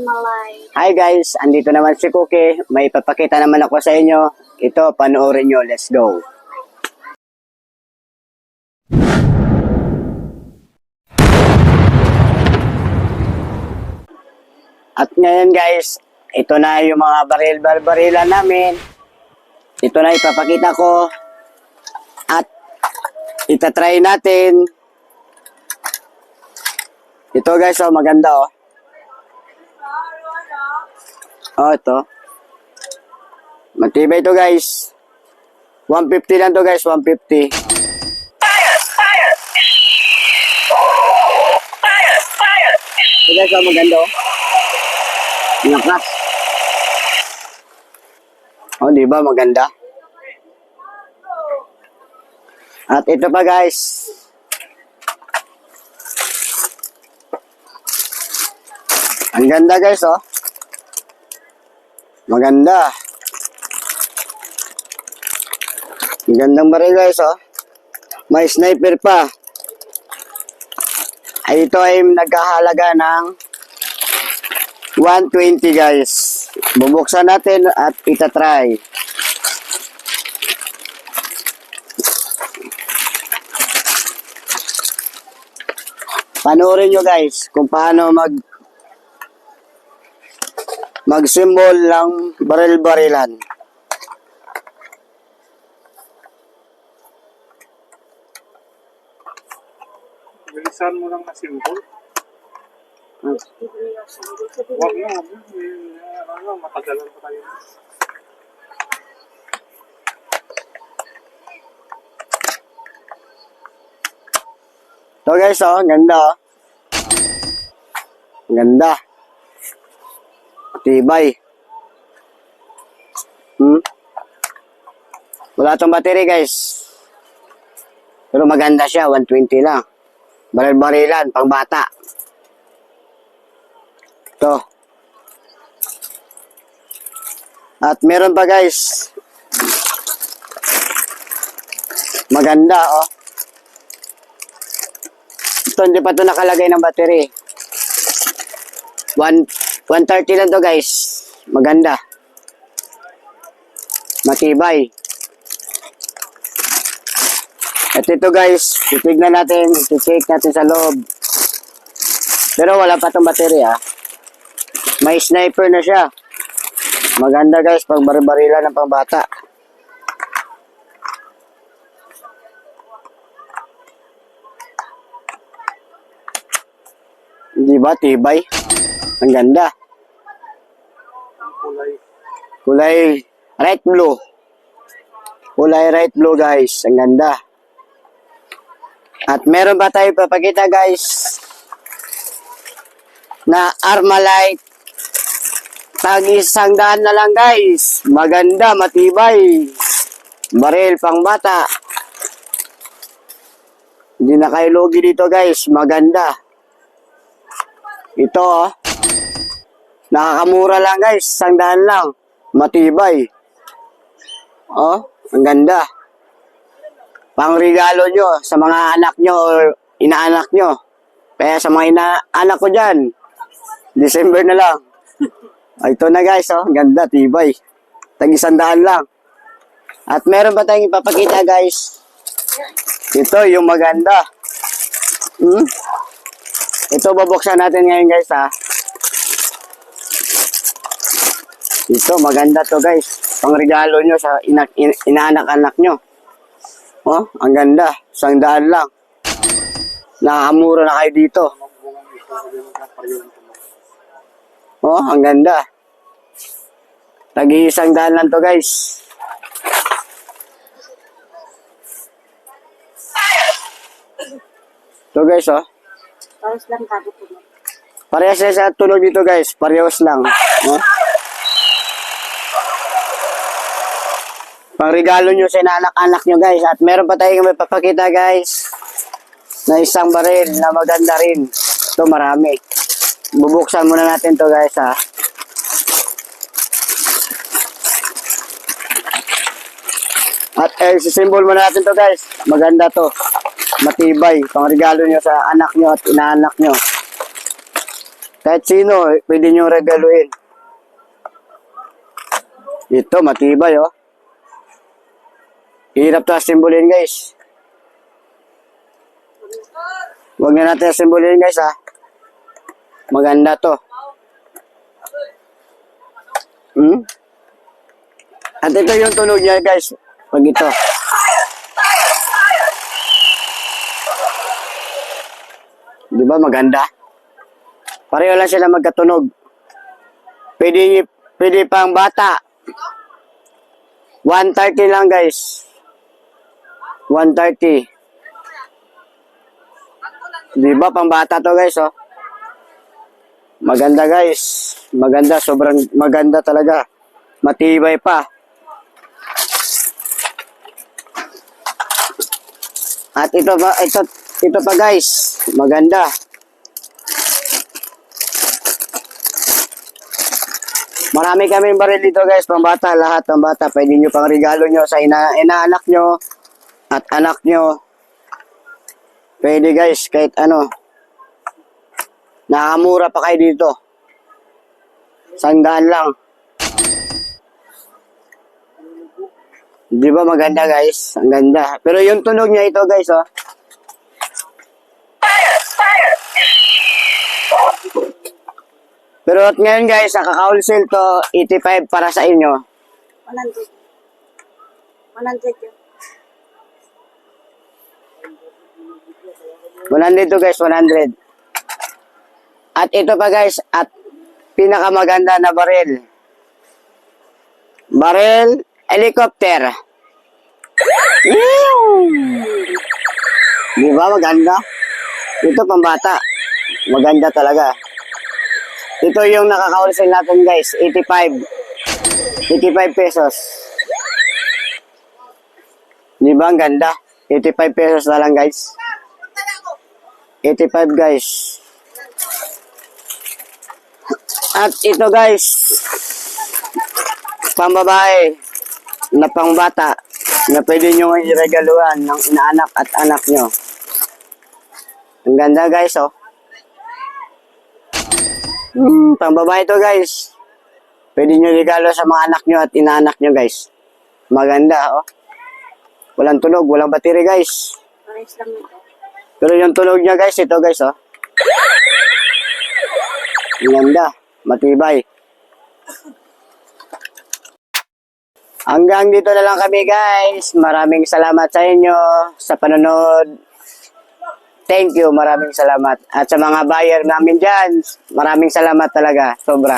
Hi guys, andito naman si Cookie. May ipapakita naman ako sa inyo. Ito, panoorin nyo. Let's go. At ngayon guys, ito na yung mga barilan namin. Ito na ipapakita ko. At itatry natin. Ito guys, oh, maganda oh. Oh, ito. Matibay ito guys. 150 lang to guys, 150. Ito guys, oh, maganda oh. Lakas. Oh, di ba maganda? At ito pa guys. Ang ganda guys, oh. Maganda. Ang gandang baril guys, oh. May sniper pa. Ay, ito ay nagkahalaga ng 120 guys. Bubuksan natin at itatry. Panoorin nyo guys kung paano mag-symbol ng baril-barilan. Bilisan mo lang na symbol. Huwag na. Matagalan pa tayo. Ito guys, oh, ganda oh. Ganda. Tibay. Wala itong battery guys. Pero maganda siya, 120 lang. Baril-barilan, pang bata. Ito. At meron pa guys. Maganda oh. Ito, hindi pa ito nakalagay ng battery. 130 lang to guys. Maganda. Matibay. At ito guys, titignan natin, i-check natin sa loob. Pero wala pa itong battery ah. May sniper na siya. Maganda guys, pag baril-barilan ng pangbata. Di ba? Tibay. Ang ganda. Kulay right blue. Kulay right blue guys. Ang ganda. At meron ba tayo papakita guys na Armalite. Tag-100 na lang guys. Maganda, matibay. Baril pang bata. Hindi na kayo lugi dito guys. Maganda. Ito oh. Nakakamura lang guys. 100 lang. Matibay. Oh, ang ganda. Pang regalo nyo sa mga anak nyo o inaanak nyo. Kaya sa mga inaanak ko dyan, December na lang. Ito na guys, oh. Ganda, tibay. Tag-100 lang. At meron pa tayong ipapakita guys. Ito, yung maganda. Ito, babuksan natin ngayon guys, ha. Ito, maganda to guys. Pang regalo nyo sa inaanak-anak nyo. Oh, ang ganda. 100 lang. Nakakamura na kayo dito. Oh, ang ganda. Tag-100 lang to guys. Ito guys, oh. Parehas lang tayo po. Parehas sa tunog dito guys. Parehas lang. Oh. Pang regalo nyo sa inaanak-anak nyo guys. At meron pa tayong may papakita guys. Na isang baril na maganda rin. Ito marami. Bubuksan muna natin to guys ha. At sisimbol muna natin to guys. Maganda to. Matibay. Pang regalo nyo sa anak nyo at inaanak nyo. Kahit sino, pwede nyo regaluhin. Ito, matibay, oh. Hirap to asimbolin, guys. Huwag na natin asimbolin, guys, ha. Maganda to. At ito yung tunog niya, guys. Pag ito. Di ba maganda? Pareho lang sila magkatunog. Pwede pang bata. 130 lang, guys. 130. Di ba pang bata to, guys, oh? Maganda, guys. Maganda, sobrang maganda talaga. Matibay pa. At ito pa, guys. Maganda. Marami kaming baril dito, guys, pambata, lahat pambata. Pwede nyo pang regalo nyo sa inaanak nyo at anak nyo. Pwede, guys, kahit ano. Nakamura pa kayo dito. 100 lang. Di ba maganda, guys? Ang ganda. Pero yung tunog niya ito, guys, oh. Pero at ngayon, guys, nakaka-wholesale to 85 para sa inyo. 100. 100 yun. 100 to, guys, 100. At ito pa, guys, at pinakamaganda na baril. Baril, helicopter. Di ba maganda? Ito pambata. Maganda talaga. Ito yung nakaka-wholesale natin, guys. 85. 85 pesos. Di ba ang ganda? 85 pesos na lang, guys. 85, guys. At ito, guys, pambabae na pangbata na pwede nyo iregaluhan ng inaanak at anak nyo. Ang ganda, guys, oh. Pambabae to, guys. Pwede nyo regalo sa mga anak nyo at inaanak nyo, guys. Maganda, oh. Walang tunog, walang battery, guys. Parehas lang ito. Pero yung tunog niya, guys, ito, guys, oh. Ang ganda. Matibay. Hanggang dito na lang kami, guys. Maraming salamat sa inyo sa panonood. Thank you, maraming salamat. At sa mga buyer namin dyan, maraming salamat talaga. Sobra.